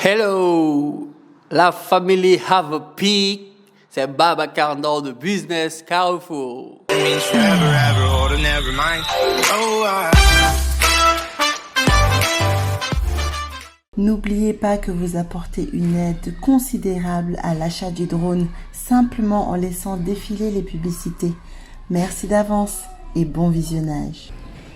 Hello, la famille have a peak. C'est Babacar Ndao de Business Carrefour. N'oubliez pas que vous apportez une aide considérable à l'achat du drone simplement en laissant défiler les publicités. Merci d'avance et bon visionnage.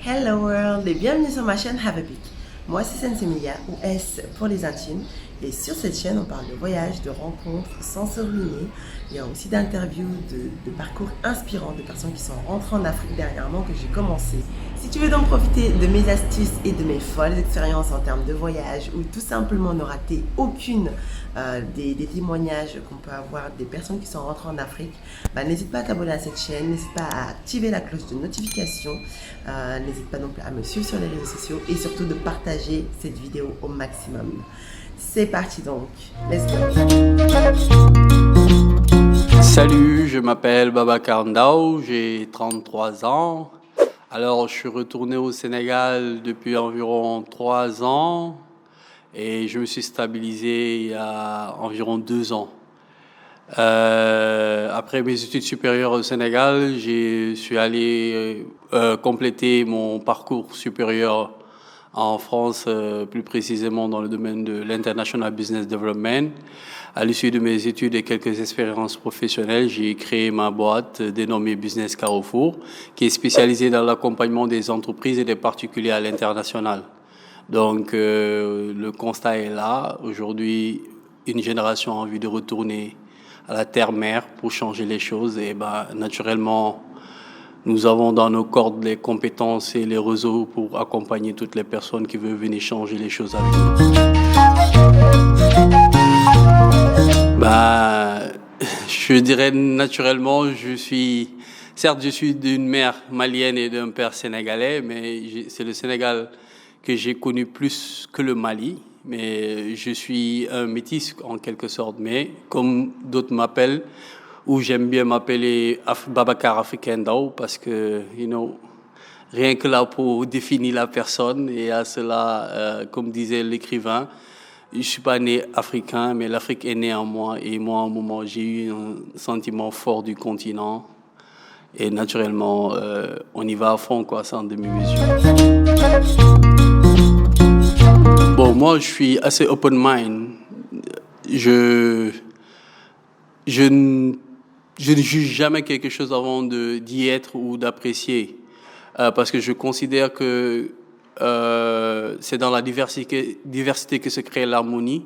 Hello world et bienvenue sur ma chaîne Have a Peak. Moi c'est Sensemilia ou S pour les intimes et sur cette chaîne on parle de voyages, de rencontres sans se ruiner. Il y a aussi d'interviews, de parcours inspirants de personnes qui sont rentrées en Afrique dernièrement que j'ai commencé. Si tu veux donc profiter de mes astuces et de mes folles expériences en termes de voyage ou tout simplement ne rater aucune des témoignages qu'on peut avoir des personnes qui sont rentrées en Afrique, n'hésite pas à t'abonner à cette chaîne, n'hésite pas à activer la cloche de notification, n'hésite pas non plus à me suivre sur les réseaux sociaux et surtout de partager cette vidéo au maximum. C'est parti donc, let's go. Salut, je m'appelle Babacar Ndao, j'ai 33 ans. Alors, je suis retourné au Sénégal depuis environ 3 ans et je me suis stabilisé il y a environ 2 ans. Après mes études supérieures au Sénégal, je suis allé compléter mon parcours supérieur en France, plus précisément dans le domaine de l'International Business Development. À l'issue de mes études et quelques expériences professionnelles, j'ai créé ma boîte dénommée Business Carrefour, qui est spécialisée dans l'accompagnement des entreprises et des particuliers à l'international. Donc, le constat est là. Aujourd'hui, une génération a envie de retourner à la terre-mère pour changer les choses. Et naturellement, nous avons dans nos cordes les compétences et les réseaux pour accompagner toutes les personnes qui veulent venir changer les choses avec nous. Je dirais naturellement, je suis d'une mère malienne et d'un père sénégalais, mais c'est le Sénégal que j'ai connu plus que le Mali. Mais je suis un métis en quelque sorte, mais comme d'autres m'appellent, ou j'aime bien m'appeler Babacar Africain Ndao parce que, rien que là pour définir la personne, et à cela, comme disait l'écrivain, je ne suis pas né africain, mais l'Afrique est née en moi. Et moi, à un moment, j'ai eu un sentiment fort du continent. Et naturellement, on y va à fond, sans demi-mesure. Bon, moi, je suis assez open mind. Je ne juge jamais quelque chose avant d'y être ou d'apprécier. Parce que je considère que c'est dans la diversité que se crée l'harmonie.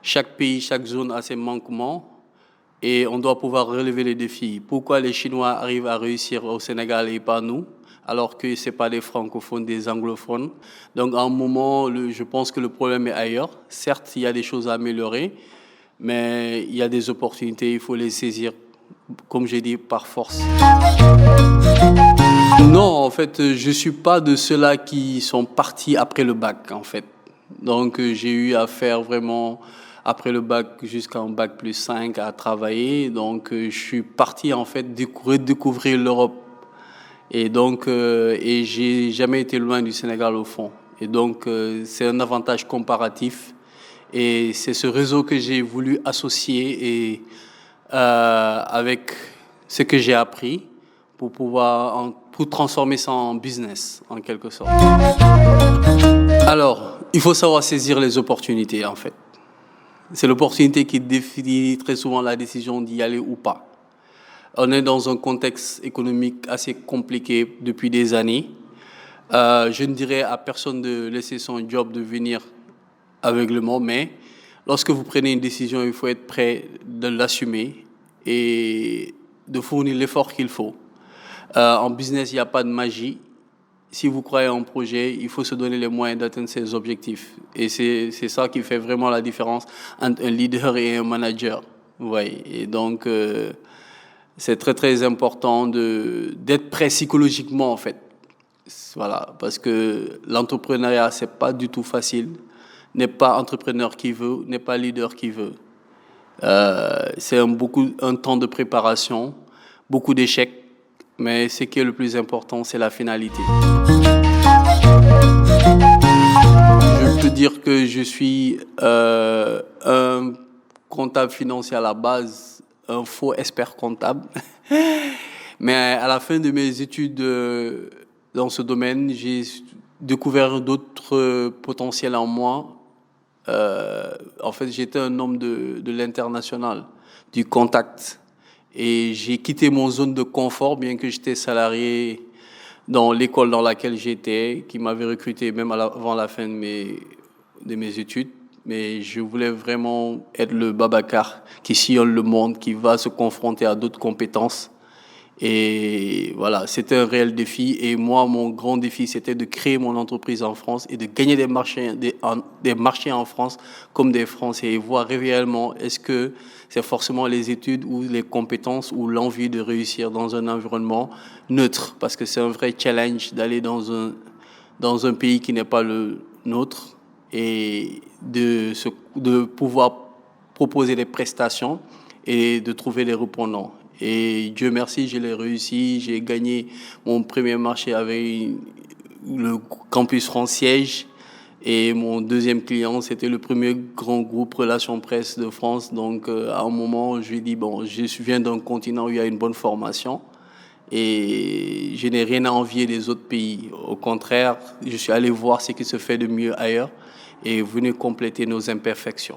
Chaque pays, chaque zone a ses manquements et on doit pouvoir relever les défis. Pourquoi les Chinois arrivent à réussir au Sénégal et pas nous, alors que ce n'est pas des francophones, des anglophones? Donc à un moment, je pense que le problème est ailleurs. Certes, il y a des choses à améliorer, mais il y a des opportunités, il faut les saisir, comme j'ai dit, par force. Non, en fait, je suis pas de ceux-là qui sont partis après le bac, en fait. Donc, j'ai eu à faire vraiment, après le bac, jusqu'à un bac plus 5, à travailler. Donc, je suis parti, en fait, redécouvrir l'Europe. Et donc, et j'ai jamais été loin du Sénégal, au fond. Et donc, c'est un avantage comparatif. Et c'est ce réseau que j'ai voulu associer avec ce que j'ai appris pour pouvoir pour transformer ça en business, en quelque sorte. Alors, il faut savoir saisir les opportunités, en fait. C'est l'opportunité qui définit très souvent la décision d'y aller ou pas. On est dans un contexte économique assez compliqué depuis des années. Je ne dirais à personne de laisser son job de venir aveuglement, mais lorsque vous prenez une décision, il faut être prêt de l'assumer et de fournir l'effort qu'il faut. En business, il n'y a pas de magie. Si vous croyez en un projet, il faut se donner les moyens d'atteindre ses objectifs. Et c'est ça qui fait vraiment la différence entre un leader et un manager. Ouais. Et donc, c'est très, très important d'être prêt psychologiquement, en fait. Voilà. Parce que l'entrepreneuriat, c'est pas du tout facile. N'est pas entrepreneur qui veut, n'est pas leader qui veut. C'est un temps de préparation, beaucoup d'échecs. Mais ce qui est le plus important, c'est la finalité. Je peut dire que je suis un comptable financier à la base, un faux expert comptable. Mais à la fin de mes études dans ce domaine, j'ai découvert d'autres potentiels en moi. En fait, j'étais un homme de l'international, du contact. Et j'ai quitté mon zone de confort, bien que j'étais salarié dans l'école dans laquelle j'étais, qui m'avait recruté même avant la fin de mes études. Mais je voulais vraiment être le Babacar qui sillonne le monde, qui va se confronter à d'autres compétences. Et voilà, c'était un réel défi. Et moi, mon grand défi, c'était de créer mon entreprise en France et de gagner des marchés en France comme des Français et voir réellement est-ce que c'est forcément les études ou les compétences ou l'envie de réussir dans un environnement neutre. Parce que c'est un vrai challenge d'aller dans un pays qui n'est pas le nôtre et de pouvoir proposer des prestations et de trouver les répondants. Et Dieu merci, je l'ai réussi. J'ai gagné mon premier marché avec le Campus France-Siège. Et mon deuxième client, c'était le premier grand groupe Relations Presse de France. Donc, à un moment, je lui ai dit, bon, je viens d'un continent où il y a une bonne formation. Et je n'ai rien à envier des autres pays. Au contraire, je suis allé voir ce qui se fait de mieux ailleurs et venez compléter nos imperfections.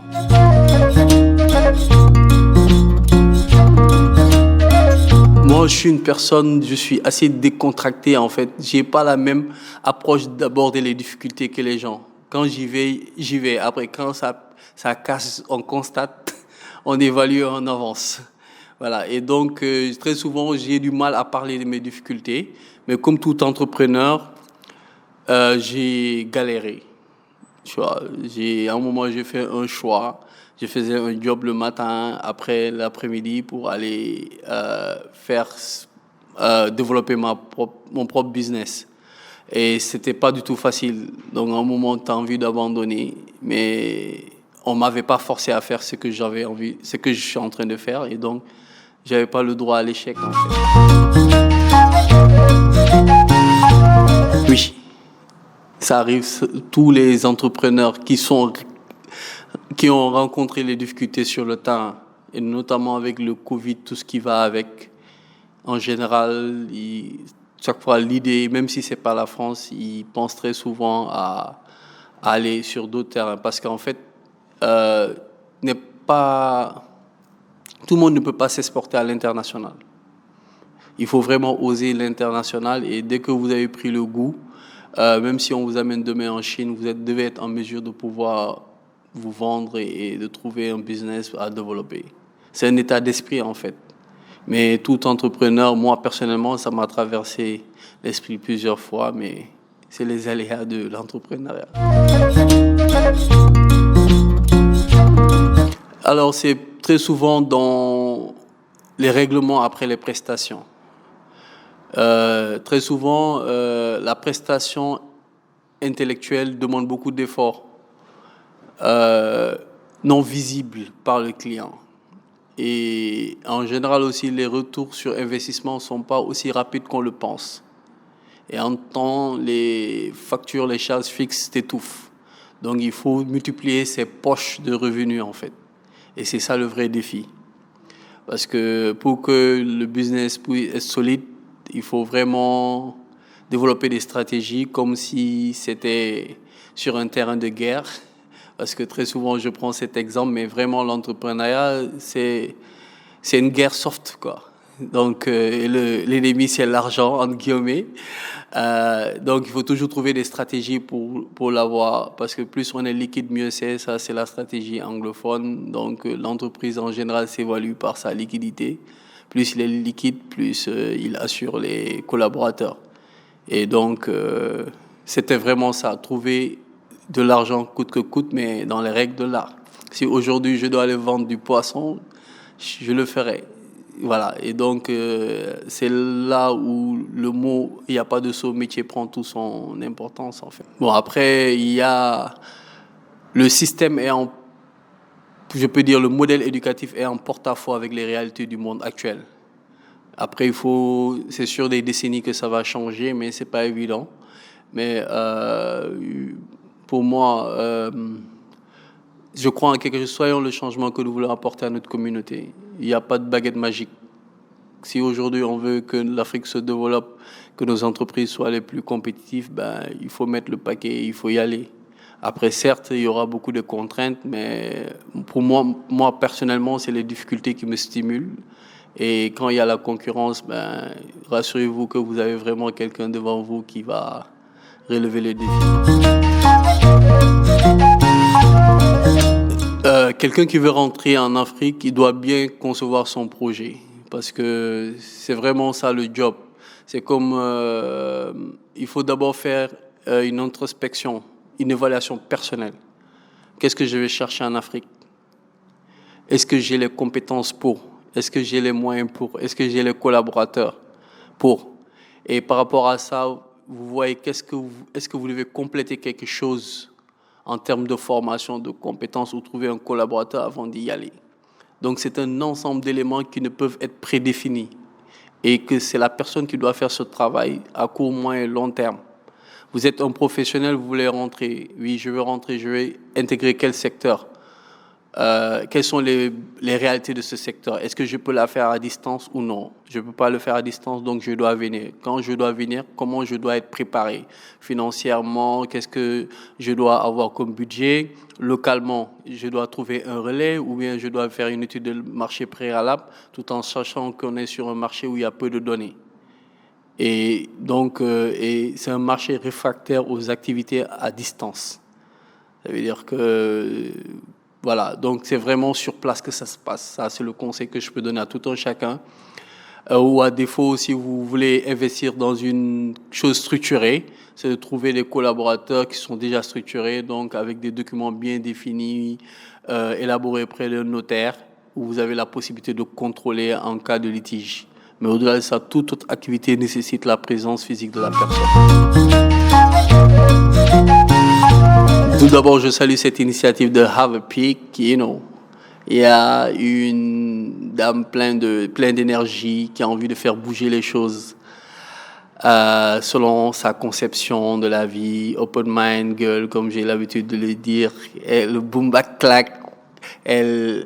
Moi, je suis une personne, je suis assez décontracté en fait. J'ai pas la même approche d'aborder les difficultés que les gens. Quand j'y vais, j'y vais. Après, quand ça casse, on constate, on évalue en avance. Voilà. Et donc, très souvent, j'ai du mal à parler de mes difficultés. Mais comme tout entrepreneur, j'ai galéré. Tu vois, à un moment, j'ai fait un choix. Je faisais un job le matin, après l'après-midi, pour aller développer mon propre business. Et c'était pas du tout facile. Donc, à un moment, tu as envie d'abandonner, mais on m'avait pas forcé à faire ce que j'avais envie, ce que je suis en train de faire. Et donc, j'avais pas le droit à l'échec, en fait. Oui, ça arrive. Tous les entrepreneurs qui ont rencontré les difficultés sur le terrain, et notamment avec le Covid, tout ce qui va avec. En général, chaque fois, l'idée, même si c'est pas la France, ils pensent très souvent à aller sur d'autres terrains. Parce qu'en fait, n'est pas, tout le monde ne peut pas s'exporter à l'international. Il faut vraiment oser l'international et dès que vous avez pris le goût, même si on vous amène demain en Chine, vous devez être en mesure de pouvoir vous vendre et de trouver un business à développer. C'est un état d'esprit en fait. Mais tout entrepreneur, moi personnellement, ça m'a traversé l'esprit plusieurs fois, mais c'est les aléas de l'entrepreneuriat. Alors c'est très souvent dans les règlements après les prestations. Très souvent, la prestation intellectuelle demande beaucoup d'efforts non visibles par le client. Et en général aussi, les retours sur investissement ne sont pas aussi rapides qu'on le pense. Et en temps, les factures, les charges fixes t'étouffent. Donc il faut multiplier ses poches de revenus en fait. Et c'est ça le vrai défi. Parce que pour que le business puisse être solide, il faut vraiment développer des stratégies comme si c'était sur un terrain de guerre. Parce que très souvent, je prends cet exemple, mais vraiment, l'entrepreneuriat, c'est une guerre soft, quoi. Donc, l'ennemi, c'est l'argent, entre guillemets. Donc, il faut toujours trouver des stratégies pour l'avoir. Parce que plus on est liquide, mieux c'est. Ça, c'est la stratégie anglophone. Donc, l'entreprise, en général, s'évalue par sa liquidité. Plus il est liquide, plus il assure les collaborateurs. Et donc, c'était vraiment ça, trouver de l'argent coûte que coûte, mais dans les règles de l'art. Si aujourd'hui je dois aller vendre du poisson, je le ferai. Voilà. Et donc, c'est là où le mot « il n'y a pas de saut métier » prend toute son importance, en fait. Bon, après, il y a... Le système est en... Je peux dire le modèle éducatif est en porte-à-faux avec les réalités du monde actuel. Après, c'est sur des décennies que ça va changer, mais c'est pas évident. Mais Pour moi, je crois en quelque chose. Soyons le changement que nous voulons apporter à notre communauté. Il n'y a pas de baguette magique. Si aujourd'hui on veut que l'Afrique se développe, que nos entreprises soient les plus compétitives, il faut mettre le paquet, il faut y aller. Après, certes, il y aura beaucoup de contraintes, mais pour moi personnellement, c'est les difficultés qui me stimulent. Et quand il y a la concurrence, rassurez-vous que vous avez vraiment quelqu'un devant vous qui va relever les défis. Quelqu'un qui veut rentrer en Afrique, il doit bien concevoir son projet. Parce que c'est vraiment ça le job. C'est comme il faut d'abord faire une introspection, une évaluation personnelle. Qu'est-ce que je vais chercher en Afrique? Est-ce que j'ai les compétences pour? Est-ce que j'ai les moyens pour? Est-ce que j'ai les collaborateurs pour? Et par rapport à ça, vous voyez est-ce que vous devez compléter quelque chose en termes de formation, de compétences ou trouver un collaborateur avant d'y aller? Donc c'est un ensemble d'éléments qui ne peuvent être prédéfinis et que c'est la personne qui doit faire ce travail à court, moyen et long terme. Vous êtes un professionnel, vous voulez rentrer. Oui, je veux rentrer, je vais intégrer quel secteur? Quelles sont les réalités de ce secteur? Est-ce que je peux la faire à distance ou non? Je ne peux pas le faire à distance, donc je dois venir. Quand je dois venir, comment je dois être préparé financièrement? Qu'est-ce que je dois avoir comme budget? Localement, je dois trouver un relais ou bien je dois faire une étude de marché préalable tout en sachant qu'on est sur un marché où il y a peu de données. Et donc, c'est un marché réfractaire aux activités à distance. Ça veut dire que... Voilà, donc c'est vraiment sur place que ça se passe. Ça, c'est le conseil que je peux donner à tout un chacun. Ou à défaut, si vous voulez investir dans une chose structurée, c'est de trouver des collaborateurs qui sont déjà structurés, donc avec des documents bien définis, élaborés près d'un notaire, où vous avez la possibilité de contrôler en cas de litige. Mais au-delà de ça, toute autre activité nécessite la présence physique de la personne. Tout d'abord, je salue cette initiative de Have a Peak. Il y a une dame pleine d'énergie qui a envie de faire bouger les choses selon sa conception de la vie. Open mind girl, comme j'ai l'habitude de le dire. Le boom back clack, elle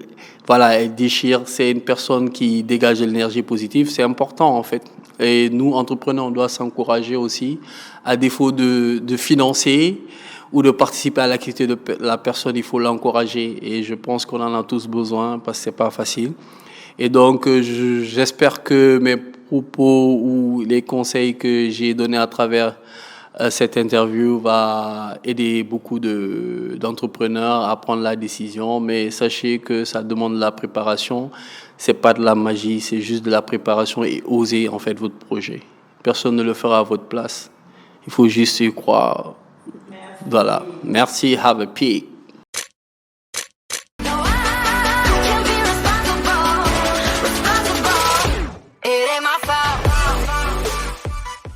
déchire. C'est une personne qui dégage de l'énergie positive. C'est important en fait. Et nous, entrepreneurs, on doit s'encourager aussi. À défaut de financer ou de participer à l'activité de la personne, il faut l'encourager. Et je pense qu'on en a tous besoin parce que c'est pas facile. Et donc, j'espère que mes propos ou les conseils que j'ai donnés à travers cette interview va aider beaucoup d'entrepreneurs à prendre la décision. Mais sachez que ça demande de la préparation. C'est pas de la magie, c'est juste de la préparation et oser en fait votre projet. Personne ne le fera à votre place. Il faut juste y croire. Voilà. Merci. Have a peak.